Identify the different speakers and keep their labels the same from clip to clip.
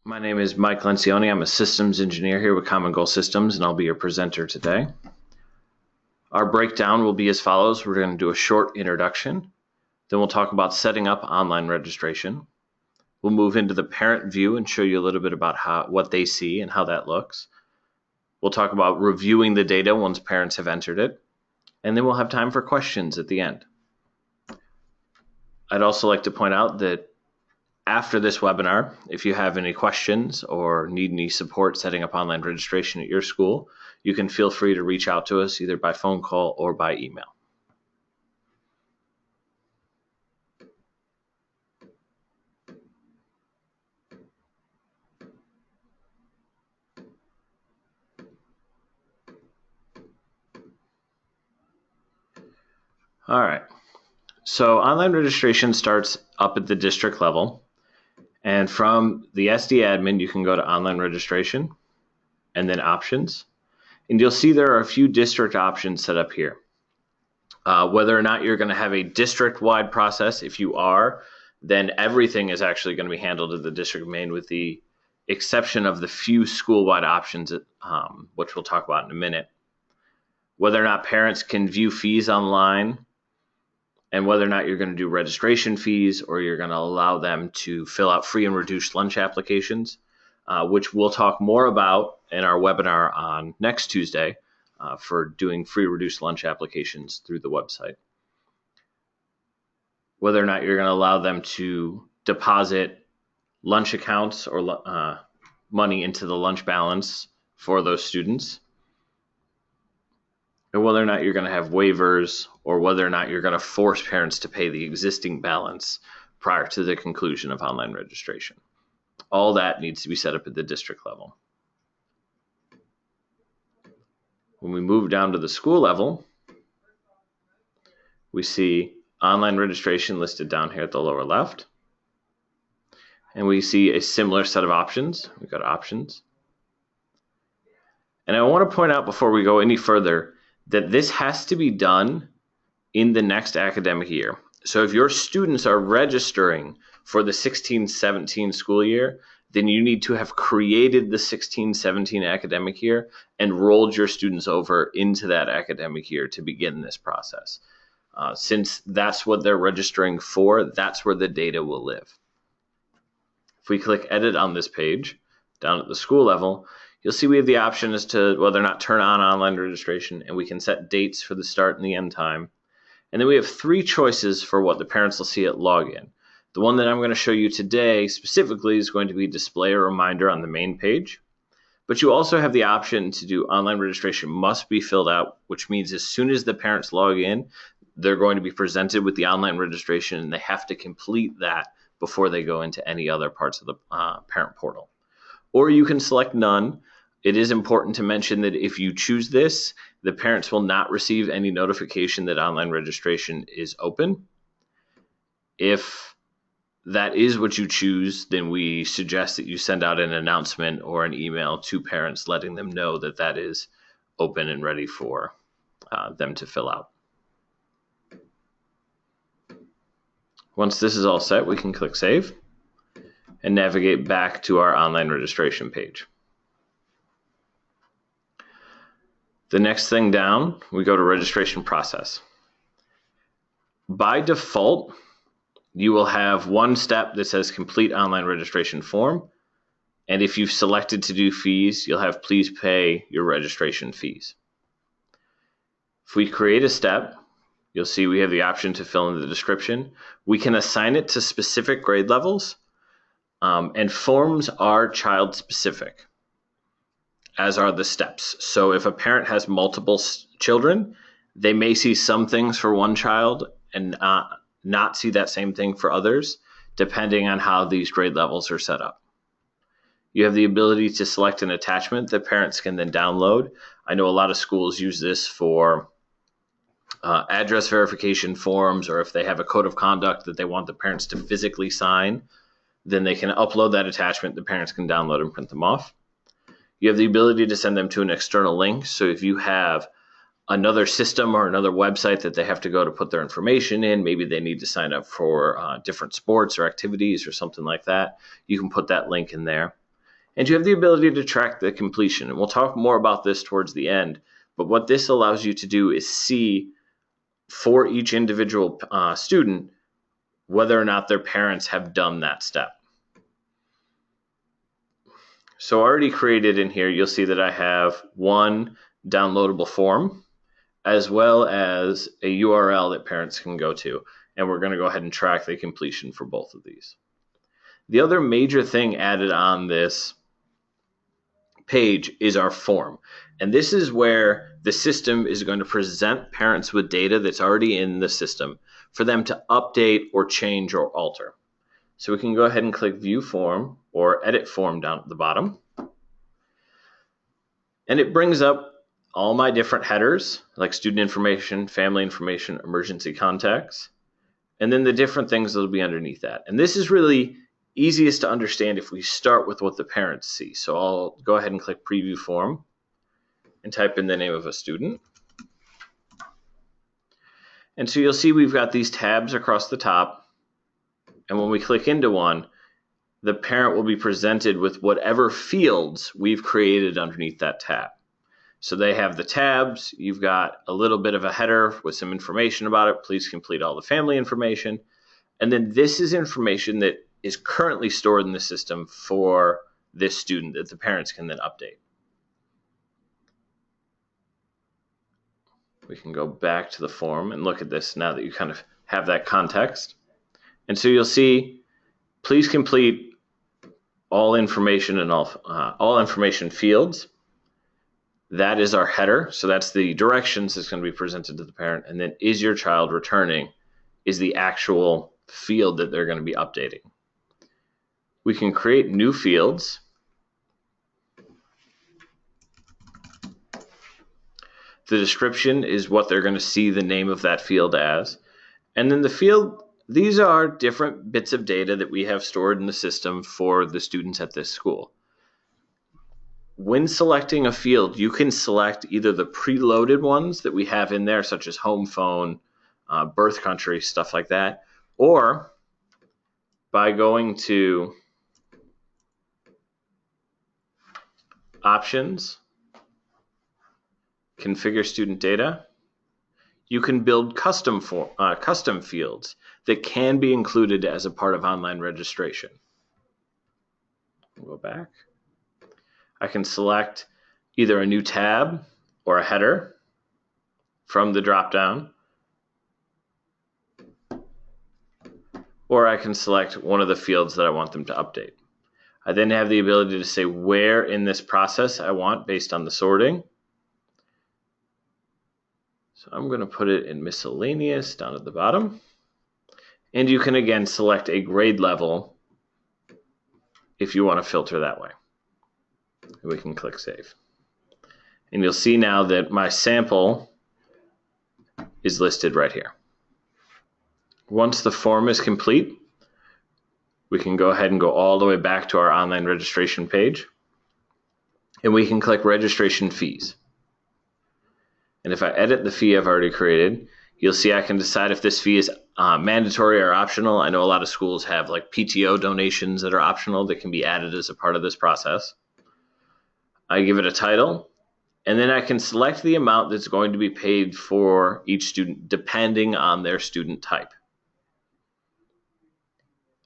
Speaker 1: My name is Mike Lencioni. I'm a systems engineer here with Common Goal Systems, and I'll be your presenter today. Our breakdown will be as follows. We're going to do a short introduction. Then we'll talk about setting up online registration. We'll move into the parent view and show you a little bit about what they see and how that looks. We'll talk about reviewing the data once parents have entered it. And then we'll have time for questions at the end. I'd also like to point out that after this webinar, if you have any questions or need any support setting up online registration at your school, you can feel free to reach out to us either by phone call or by email. All right, so online registration starts up at the district level. And from the SD admin, you can go to online registration and then options. And you'll see there are a few district options set up here. Whether or not you're going to have a district-wide process, if you are, then everything is actually going to be handled at the district of Maine with the exception of the few school-wide options, which we'll talk about in a minute. Whether or not parents can view fees online, and whether or not you're going to do registration fees or you're going to allow them to fill out free and reduced lunch applications, which we'll talk more about in our webinar on next Tuesday for doing free reduced lunch applications through the website. Whether or not you're going to allow them to deposit lunch accounts or money into the lunch balance for those students. And whether or not you're going to have waivers or whether or not you're going to force parents to pay the existing balance prior to the conclusion of online registration. All that needs to be set up at the district level. When we move down to the school level, we see online registration listed down here at the lower left. And we see a similar set of options. We've got options. And I want to point out before we go any further that this has to be done in the next academic year. So if your students are registering for the 16-17 school year, then you need to have created the 16-17 academic year and rolled your students over into that academic year to begin this process. Since that's what they're registering for, that's where the data will live. If we click Edit on this page, down at the school level, you'll see we have the option as to whether or not turn on online registration, and we can set dates for the start and the end time. And then we have three choices for what the parents will see at login. The one that I'm going to show you today specifically is going to be display a reminder on the main page. But you also have the option to do online registration must be filled out, which means as soon as the parents log in, they're going to be presented with the online registration and they have to complete that before they go into any other parts of the parent portal. Or you can select none. It is important to mention that if you choose this, the parents will not receive any notification that online registration is open. If that is what you choose, then we suggest that you send out an announcement or an email to parents letting them know that that is open and ready for them to fill out. Once this is all set, we can click Save and navigate back to our online registration page. The next thing down, we go to registration process. By default, you will have one step that says complete online registration form. And if you've selected to do fees, you'll have please pay your registration fees. If we create a step, you'll see we have the option to fill in the description. We can assign it to specific grade levels. And forms are child specific, as are the steps. So if a parent has multiple children, they may see some things for one child and not see that same thing for others, depending on how these grade levels are set up. You have the ability to select an attachment that parents can then download. I know a lot of schools use this for address verification forms, or if they have a code of conduct that they want the parents to physically sign, then they can upload that attachment, the parents can download and print them off. You have the ability to send them to an external link. So if you have another system or another website that they have to go to put their information in, maybe they need to sign up for different sports or activities or something like that, you can put that link in there. And you have the ability to track the completion. And we'll talk more about this towards the end. But what this allows you to do is see for each individual student whether or not their parents have done that step. So already created in here, you'll see that I have one downloadable form as well as a URL that parents can go to. And we're going to go ahead and track the completion for both of these. The other major thing added on this page is our form. And this is where the system is going to present parents with data that's already in the system for them to update or change or alter. So we can go ahead and click View Form or Edit Form down at the bottom. And it brings up all my different headers, like student information, family information, emergency contacts, and then the different things that will be underneath that. And this is really easiest to understand if we start with what the parents see. So I'll go ahead and click Preview Form and type in the name of a student. And so you'll see we've got these tabs across the top. And when we click into one, the parent will be presented with whatever fields we've created underneath that tab. So they have the tabs, you've got a little bit of a header with some information about it. Please complete all the family information. And then this is information that is currently stored in the system for this student that the parents can then update. We can go back to the form and look at this now that you kind of have that context. And so you'll see, please complete all information and all information fields. That is our header. So that's the directions that's going to be presented to the parent. And then is your child returning is the actual field that they're going to be updating. We can create new fields. The description is what they're going to see the name of that field as. And then the field, these are different bits of data that we have stored in the system for the students at this school. When selecting a field, you can select either the preloaded ones that we have in there, such as home phone, birth country, stuff like that, or by going to Options, Configure Student Data, you can build custom fields that can be included as a part of online registration. We'll go back. I can select either a new tab or a header from the drop-down, or I can select one of the fields that I want them to update. I then have the ability to say where in this process I want based on the sorting. So I'm going to put it in miscellaneous down at the bottom. And you can again select a grade level if you want to filter that way. We can click Save. And you'll see now that my sample is listed right here. Once the form is complete, we can go ahead and go all the way back to our online registration page. And we can click Registration Fees. And if I edit the fee I've already created, you'll see I can decide if this fee is mandatory or optional. I know a lot of schools have like PTO donations that are optional that can be added as a part of this process. I give it a title, and then I can select the amount that's going to be paid for each student depending on their student type.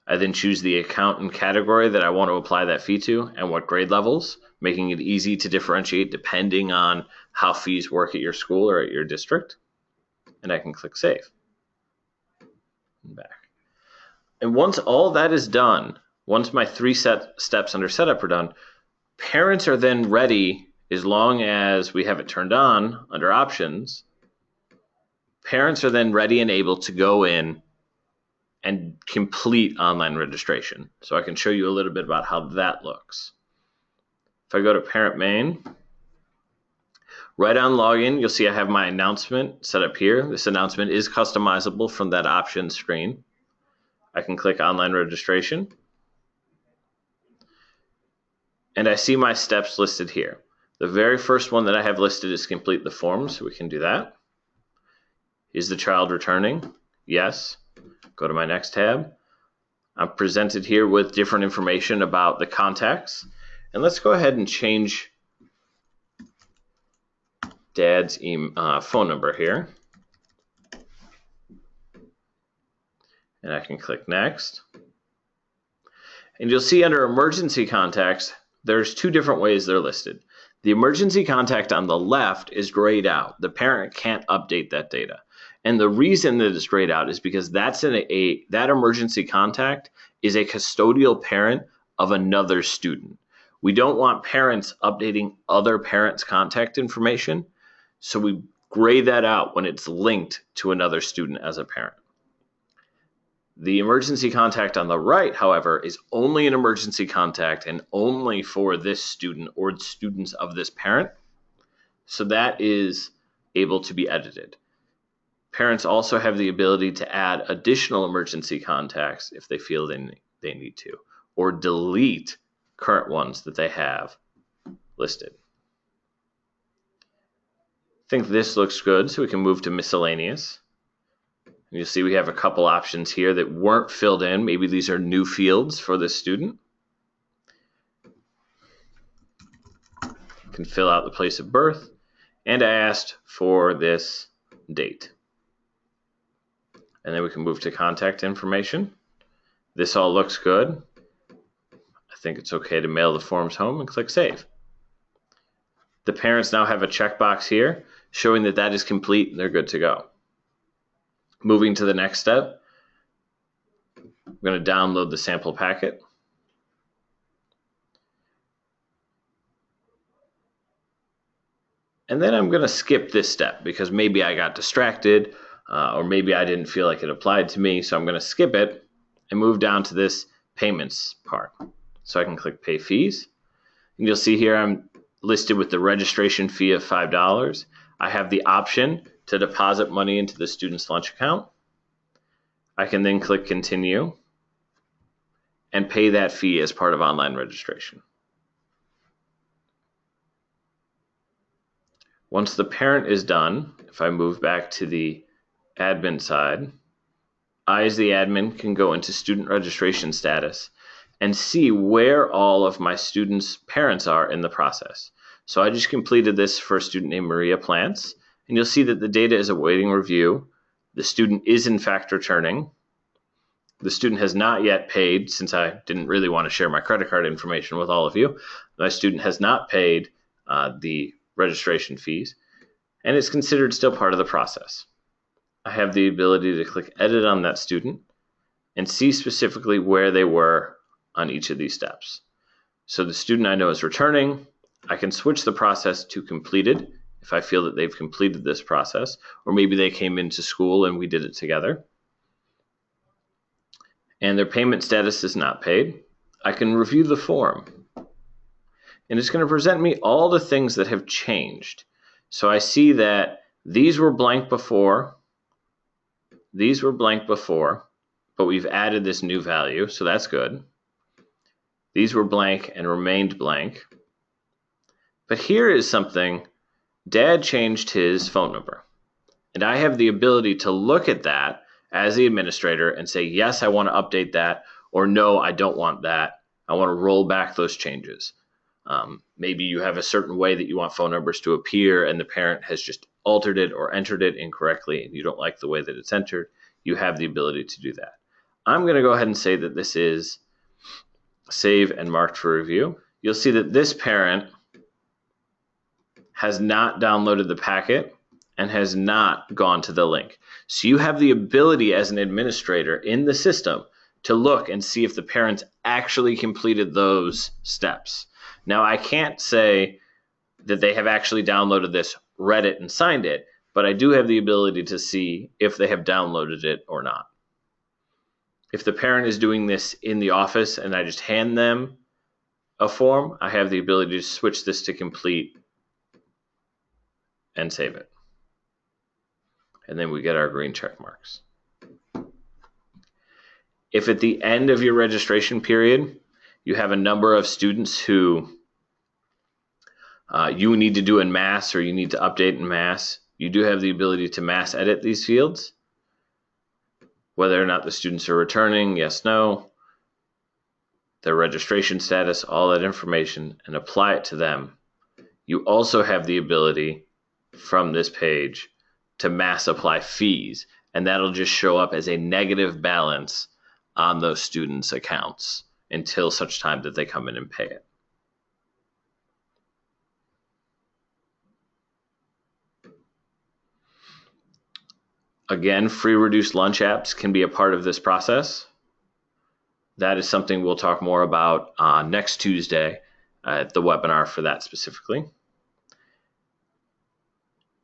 Speaker 1: I then choose the account and category that I want to apply that fee to and what grade levels, making it easy to differentiate depending on how fees work at your school or at your district. And I can click Save. And back. And once all that is done, once my 3 steps under setup are done, parents are then ready, as long as we have it turned on under Options, parents are then ready and able to go in and complete online registration. So I can show you a little bit about how that looks. If I go to Parent Main, right on login, you'll see I have my announcement set up here. This announcement is customizable from that Options screen. I can click Online Registration. And I see my steps listed here. The very first one that I have listed is complete the form, so we can do that. Is the child returning? Yes. Go to my next tab. I'm presented here with different information about the contacts. And let's go ahead and change Dad's phone number here. And I can click Next. And you'll see under emergency contacts, there's two different ways they're listed. The emergency contact on the left is grayed out. The parent can't update that data. And the reason that it's grayed out is because that emergency contact is a custodial parent of another student. We don't want parents updating other parents' contact information, so we gray that out when it's linked to another student as a parent. The emergency contact on the right, however, is only an emergency contact and only for this student or students of this parent. So that is able to be edited. Parents also have the ability to add additional emergency contacts if they feel they need to, or delete current ones that they have listed. I think this looks good, so we can move to miscellaneous. You'll see we have a couple options here that weren't filled in. Maybe these are new fields for this student. You can fill out the place of birth, and I asked for this date. And then we can move to contact information. This all looks good. I think it's okay to mail the forms home and click Save. The parents now have a checkbox here showing that that is complete and they're good to go. Moving to the next step, I'm going to download the sample packet. And then I'm going to skip this step because maybe I got distracted or maybe I didn't feel like it applied to me. So I'm going to skip it and move down to this payments part. So I can click Pay Fees. And you'll see here I'm listed with the registration fee of $5. I have the option to deposit money into the student's lunch account. I can then click Continue and pay that fee as part of online registration. Once the parent is done, if I move back to the admin side, I as the admin can go into student registration status and see where all of my students' parents are in the process. So I just completed this for a student named Maria Plants. And you'll see that the data is awaiting review. The student is in fact returning. The student has not yet paid, since I didn't really want to share my credit card information with all of you. My student has not paid the registration fees, and it's considered still part of the process. I have the ability to click Edit on that student and see specifically where they were on each of these steps. So the student I know is returning. I can switch the process to completed if I feel that they've completed this process, or maybe they came into school and we did it together. And their payment status is not paid. I can review the form. And it's going to present me all the things that have changed. So I see that these were blank before. These were blank before, but we've added this new value, so that's good. These were blank and remained blank. But here is something. Dad changed his phone number, and I have the ability to look at that as the administrator and say, yes, I want to update that, or no, I don't want that. I want to roll back those changes. Maybe you have a certain way that you want phone numbers to appear and the parent has just altered it or entered it incorrectly and you don't like the way that it's entered. You have the ability to do that. I'm going to go ahead and say that this is save and marked for review. You'll see that this parent has not downloaded the packet and has not gone to the link. So you have the ability as an administrator in the system to look and see if the parents actually completed those steps. Now, I can't say that they have actually downloaded this, read it, and signed it, but I do have the ability to see if they have downloaded it or not. If the parent is doing this in the office and I just hand them a form, I have the ability to switch this to complete and save it. And then we get our green check marks. If at the end of your registration period, you have a number of students who you need to do in mass or you need to update in mass, you do have the ability to mass edit these fields. Whether or not the students are returning, yes, no. their registration status, all that information, and apply it to them. You also have the ability from this page to mass apply fees, and that'll just show up as a negative balance on those students' accounts until such time that they come in and pay it. Again, free reduced lunch apps can be a part of this process. That is something we'll talk more about next Tuesday at the webinar for that specifically.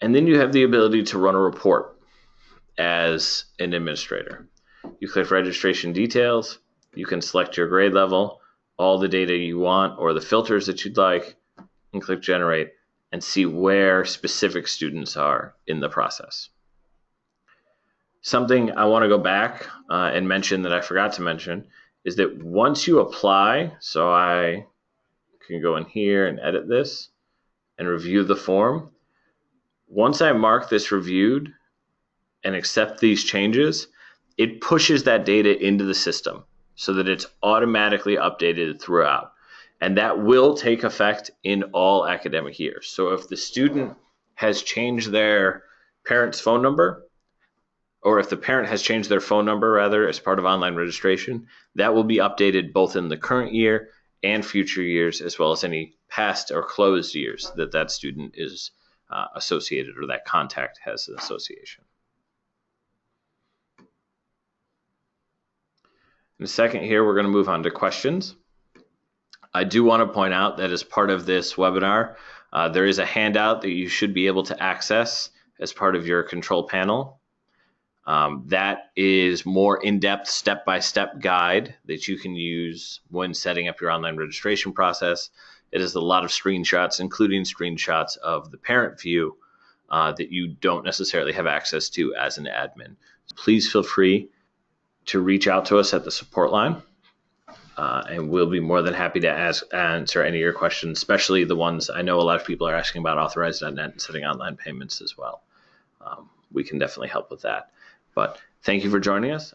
Speaker 1: And then you have the ability to run a report as an administrator. You click registration details, you can select your grade level, all the data you want or the filters that you'd like, and click generate and see where specific students are in the process. Something I want to go back and mention that I forgot to mention is that once you apply, so I can go in here and edit this and review the form. Once I mark this reviewed and accept these changes, it pushes that data into the system so that it's automatically updated throughout. And that will take effect in all academic years. So if the student has changed their parent's phone number, or if the parent has changed their phone number rather as part of online registration, that will be updated both in the current year and future years, as well as any past or closed years that that student is associated or that contact has an association. In a second here, we're going to move on to questions. I do want to point out that as part of this webinar, there is a handout that you should be able to access as part of your control panel. That is more in-depth step-by-step guide that you can use when setting up your online registration process. It is a lot of screenshots, including screenshots of the parent view that you don't necessarily have access to as an admin. Please feel free to reach out to us at the support line, and we'll be more than happy to answer any of your questions, especially the ones I know a lot of people are asking about Authorize.net and setting online payments as well. We can definitely help with that. But thank you for joining us.